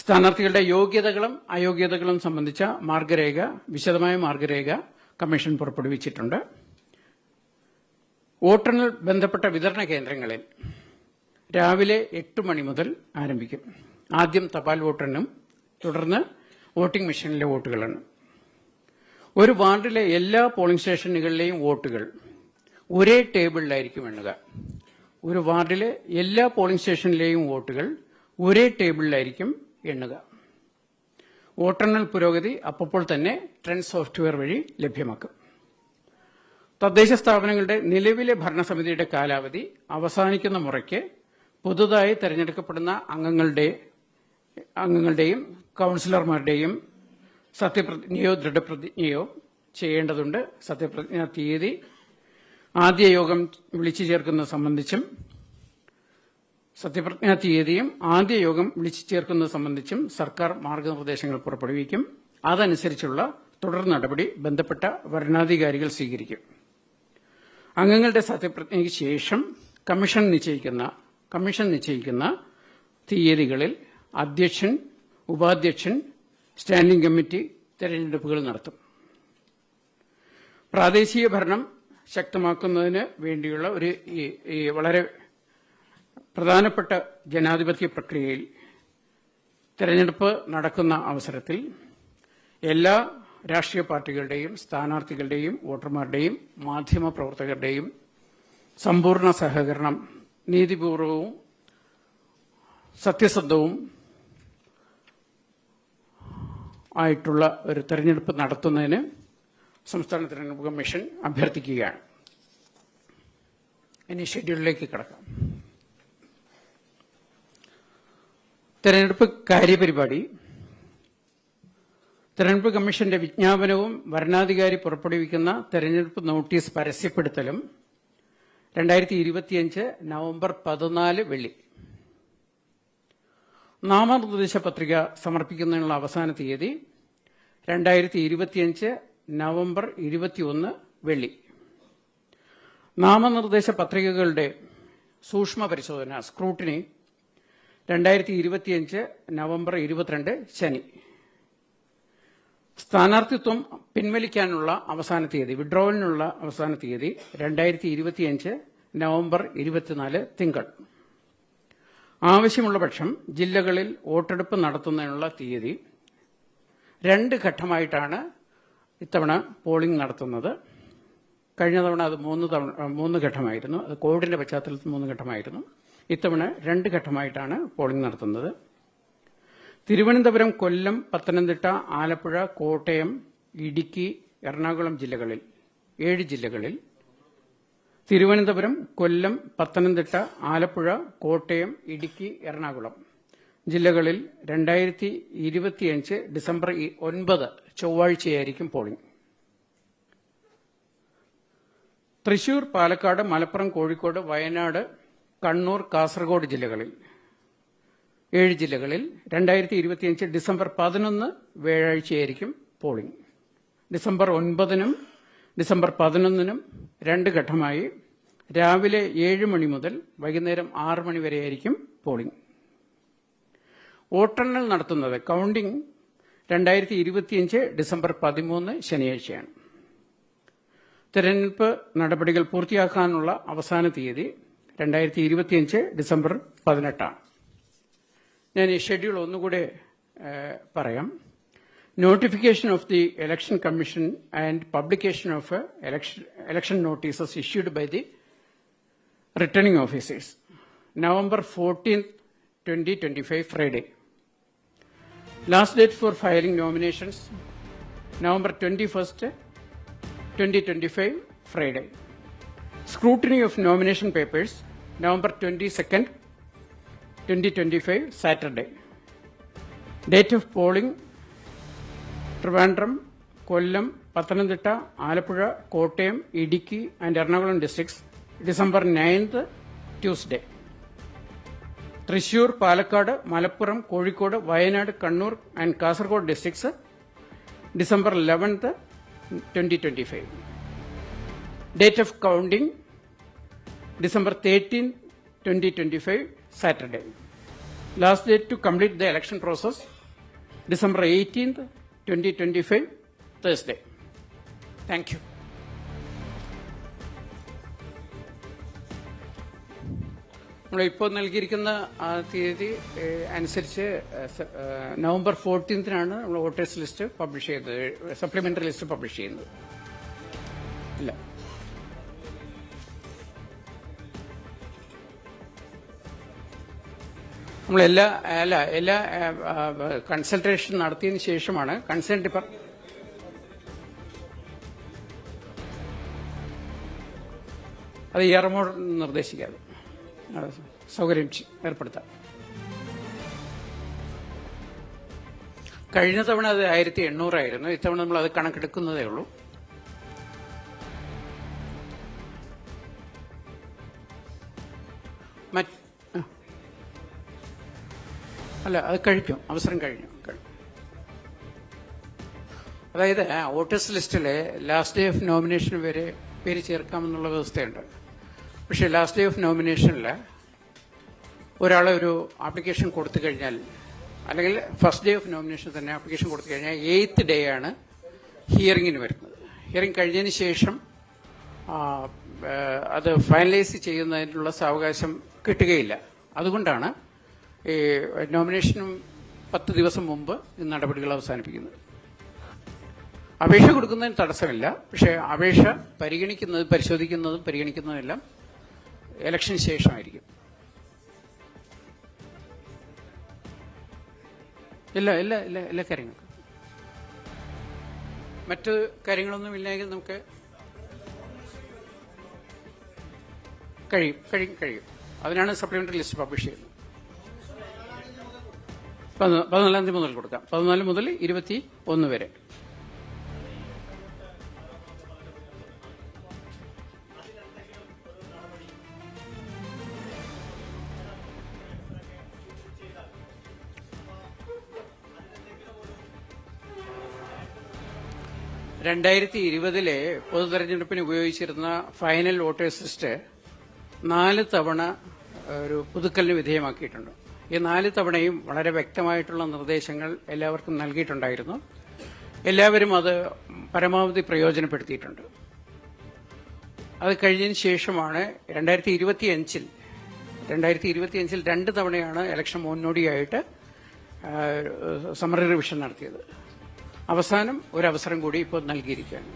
സ്ഥാനാർത്ഥികളുടെ യോഗ്യതകളും അയോഗ്യതകളും സംബന്ധിച്ച വിശദമായ മാർഗരേഖ കമ്മീഷൻ പുറപ്പെടുവിച്ചിട്ടുണ്ട്. വോട്ടെണ്ണൽ ബന്ധപ്പെട്ട വിതരണ കേന്ദ്രങ്ങളിൽ രാവിലെ 8 മണി മുതൽ ആരംഭിക്കും. ആദ്യം തപാൽ വോട്ടെണ്ണും തുടർന്ന് വോട്ടിംഗ് മെഷീനിലെ വോട്ടുകളാണ്. ഒരു വാർഡിലെ എല്ലാ പോളിംഗ് സ്റ്റേഷനുകളിലെയും വോട്ടുകൾ ഒരേ ടേബിളിലായിരിക്കും എണ്ണുക. ഒരു വാർഡിലെ എല്ലാ പോളിംഗ് സ്റ്റേഷനിലെയും വോട്ടുകൾ ഒരേ ടേബിളിലായിരിക്കും എണ്ണുക. വോട്ടെണ്ണൽ പുരോഗതി അപ്പോൾ തന്നെ ട്രെൻഡ് സോഫ്റ്റ്വെയർ വഴി ലഭ്യമാക്കും. തദ്ദേശ സ്ഥാപനങ്ങളുടെ നിലവിലെ ഭരണസമിതിയുടെ കാലാവധി അവസാനിക്കുന്ന മുറയ്ക്ക് പുതുതായി തെരഞ്ഞെടുക്കപ്പെടുന്ന അംഗങ്ങളുടെയും കൌൺസിലർമാരുടെയും സത്യപ്രതിജ്ഞയോ ദൃഢപ്രതിജ്ഞയോ ചെയ്യേണ്ടതുണ്ട്. സത്യപ്രതിജ്ഞാ തീയതി ആദ്യ യോഗം വിളിച്ചു ചേർക്കുന്നത് സംബന്ധിച്ചും സത്യപ്രതിജ്ഞാ തീയതിയും ആദ്യ യോഗം വിളിച്ചു ചേർക്കുന്നത് സംബന്ധിച്ചും സർക്കാർ മാർഗനിർദ്ദേശങ്ങൾ പുറപ്പെടുവിക്കും. അതനുസരിച്ചുള്ള തുടർ നടപടി ബന്ധപ്പെട്ട വരണാധികാരികൾ സ്വീകരിക്കും. അംഗങ്ങളുടെ സത്യപ്രതിജ്ഞയ്ക്ക് ശേഷം കമ്മീഷൻ നിശ്ചയിക്കുന്ന തീയതികളിൽ അധ്യക്ഷൻ, ഉപാധ്യക്ഷൻ, സ്റ്റാൻഡിംഗ് കമ്മിറ്റി തെരഞ്ഞെടുപ്പുകൾ നടത്തും. പ്രാദേശിക ഭരണം ശക്തമാക്കുന്നതിന് വേണ്ടിയുള്ള വളരെ പ്രധാനപ്പെട്ട ജനാധിപത്യ പ്രക്രിയയിൽ തെരഞ്ഞെടുപ്പ് നടക്കുന്ന അവസരത്തിൽ എല്ലാ രാഷ്ട്രീയ പാർട്ടികളുടെയും സ്ഥാനാർത്ഥികളുടെയും വോട്ടർമാരുടെയും മാധ്യമപ്രവർത്തകരുടെയും സമ്പൂർണ്ണ സഹകരണം നീതിപൂർവവും സത്യസന്ധവും ആയിട്ടുള്ള ഒരു തെരഞ്ഞെടുപ്പ് നടത്തുന്നതിന് സംസ്ഥാന തെരഞ്ഞെടുപ്പ് കമ്മീഷൻ അഭ്യർത്ഥിക്കുകയാണ്. ഇനി ഷെഡ്യൂളിലേക്ക് കടക്കാം. തെരഞ്ഞെടുപ്പ് കാര്യപരിപാടി. തെരഞ്ഞെടുപ്പ് കമ്മീഷന്റെ വിജ്ഞാപനവും വരണാധികാരി പുറപ്പെടുവിക്കുന്ന തെരഞ്ഞെടുപ്പ് നോട്ടീസ് പരസ്യപ്പെടുത്തലും 2025 നവംബർ 14 വെള്ളി. നാമനിർദ്ദേശ പത്രിക സമർപ്പിക്കുന്നതിനുള്ള അവസാന തീയതി 2025 നവംബർ 21 വെള്ളി. നാമനിർദ്ദേശ പത്രികകളുടെ സൂക്ഷ്മ പരിശോധന സ്ക്രൂട്ടിനി 2025 നവംബർ 22 ശനി. സ്ഥാനാർത്ഥിത്വം പിൻവലിക്കാനുള്ള അവസാന തീയതി, വിഡ്രോവലിനുള്ള അവസാന തീയതി 2025 നവംബർ 24 തിങ്കൾ. ആവശ്യമുള്ള പക്ഷം ജില്ലകളിൽ വോട്ടെടുപ്പ് നടത്തുന്നതിനുള്ള തീയതി. 2 ഘട്ടമായിട്ടാണ് ഇത്തവണ പോളിംഗ് നടത്തുന്നത്. കഴിഞ്ഞ തവണ അത് 3 ഘട്ടമായിരുന്നു. അത് കോവിഡിന്റെ പശ്ചാത്തലത്തിൽ 3 ഘട്ടമായിരുന്നു. ഇത്തവണ 2 ഘട്ടമായിട്ടാണ് പോളിംഗ് നടത്തുന്നത്. തിരുവനന്തപുരം, കൊല്ലം, പത്തനംതിട്ട, ആലപ്പുഴ, കോട്ടയം, ഇടുക്കി, എറണാകുളം ജില്ലകളിൽ 7 ജില്ലകളിൽ തിരുവനന്തപുരം, കൊല്ലം, പത്തനംതിട്ട, ആലപ്പുഴ, കോട്ടയം, ഇടുക്കി, എറണാകുളം ജില്ലകളിൽ 2025 ഡിസംബർ 9 ചൊവ്വാഴ്ചയായിരിക്കും പോളിംഗ്. തൃശൂർ, പാലക്കാട്, മലപ്പുറം, കോഴിക്കോട്, വയനാട്, കണ്ണൂർ, കാസർഗോഡ് ജില്ലകളിൽ 7 ജില്ലകളിൽ 2025 ഡിസംബർ 11 വ്യാഴാഴ്ചയായിരിക്കും പോളിംഗ്. ഡിസംബർ 9നും ഡിസംബർ 11നും 2 ഘട്ടമായി രാവിലെ 7 മണി മുതൽ വൈകുന്നേരം 6 മണി വരെയായിരിക്കും പോളിംഗ്. വോട്ടെണ്ണൽ നടത്തുന്നത് കൌണ്ടിംഗ് 2025 ഡിസംബർ 13 ശനിയാഴ്ചയാണ്. തെരഞ്ഞെടുപ്പ് നടപടികൾ പൂർത്തിയാക്കാനുള്ള അവസാന തീയതി 2025 ഡിസംബർ 18. ഞാൻ ഈ ഷെഡ്യൂൾ ഒന്നുകൂടെ പറയാം. Notification of the Election Commission and publication of election notices issued by the returning officers. November 14th, 2025, Friday. Last date for filing nominations, November 21st, 2025, Friday. Scrutiny of nomination papers, November 22nd, 2025, Saturday. Date of polling, Trivandrum, Kollam, Pathanamthitta, Alappuzha, Kottayam, Idukki and Ernakulam districts, December 9th, Tuesday. Thrissur, Palakkad, Malappuram, Kozhikode, Wayanad, Kannur and Kasaragod districts, December 11th, 2025. Date of counting, December 13th, 2025, Saturday. Last date to complete the election process, December 18th, 2025, Thursday. Thank you. നമ്മളിപ്പോൾ നൽകിയിരിക്കുന്ന ആ തീയതി അനുസരിച്ച് November 14th നമ്മൾ voters list publish ചെയ്തത്, supplementary list publish ചെയ്യുന്നത്. ഇല്ല, നമ്മൾ എല്ലാ കൺസൾട്ടേഷൻ നടത്തിയതിനു ശേഷമാണ് കൺസേൺ ഡിപ്പാർട്ട്മെന്റ് അത് ഇയർമോഡ് നിർദ്ദേശിക്കാതെ സൗകര്യം ഏർപ്പെടുത്താം. കഴിഞ്ഞ തവണ അത് 1800 ആയിരുന്നു. ഇത്തവണ നമ്മൾ അത് കണക്കെടുക്കുന്നതേ ഉള്ളൂ. അല്ല, അത് കഴിഞ്ഞു, അവസരം കഴിഞ്ഞു. അതായത് വോട്ടേഴ്സ് ലിസ്റ്റിലെ ലാസ്റ്റ് ഡേ ഓഫ് നോമിനേഷൻ വരെ പേര് ചേർക്കാമെന്നുള്ള വ്യവസ്ഥയുണ്ട്. പക്ഷേ ലാസ്റ്റ് ഡേ ഓഫ് നോമിനേഷനിൽ ഒരാളെ ഒരു ആപ്ലിക്കേഷൻ കൊടുത്തു കഴിഞ്ഞാൽ, അല്ലെങ്കിൽ ഫസ്റ്റ് ഡേ ഓഫ് നോമിനേഷൻ തന്നെ ആപ്ലിക്കേഷൻ കൊടുത്തു കഴിഞ്ഞാൽ 8th ഡേ ആണ് ഹിയറിംഗിന് വരുന്നത്. ഹിയറിംഗ് കഴിഞ്ഞതിന് ശേഷം അത് ഫൈനലൈസ് ചെയ്യുന്നതിനുള്ള സാവകാശം കിട്ടുകയില്ല. അതുകൊണ്ടാണ് ഈ നോമിനേഷനും 10 ദിവസം മുമ്പ് ഈ നടപടികൾ അവസാനിപ്പിക്കുന്നത്. അപേക്ഷ കൊടുക്കുന്നതിന് തടസ്സമില്ല, പക്ഷേ അപേക്ഷ പരിഗണിക്കുന്നതെല്ലാം ഇലക്ഷന് ശേഷമായിരിക്കും. എല്ലാ കാര്യങ്ങൾക്കും. മറ്റ് കാര്യങ്ങളൊന്നും ഇല്ലെങ്കിൽ നമുക്ക് കഴിയും. അതിനാണ് സപ്ലിമെന്ററി ലിസ്റ്റ് പബ്ലിഷ് ചെയ്യുന്നത്. 14 തീയതി മുതൽ കൊടുക്കാം. 14 മുതൽ 21 വരെ. '20 പൊതു തെരഞ്ഞെടുപ്പിന് ഉപയോഗിച്ചിരുന്ന ഫൈനൽ വോട്ടേഴ്സ് ലിസ്റ്റ് 4 തവണ ഒരു പുതുക്കലിന് വിധേയമാക്കിയിട്ടുണ്ട്. ഈ 4 തവണയും വളരെ വ്യക്തമായിട്ടുള്ള നിർദ്ദേശങ്ങൾ എല്ലാവർക്കും നൽകിയിട്ടുണ്ടായിരുന്നു. എല്ലാവരും അത് പരമാവധി പ്രയോജനപ്പെടുത്തിയിട്ടുണ്ട്. അത് കഴിഞ്ഞതിന് ശേഷമാണ് 2025 2 തവണയാണ് ഇലക്ഷൻ മുന്നോടിയായിട്ട് സമ്മറി റിവിഷൻ നടത്തിയത്. അവസാനം ഒരു അവസരം കൂടി ഇപ്പോൾ നൽകിയിരിക്കുകയാണ്.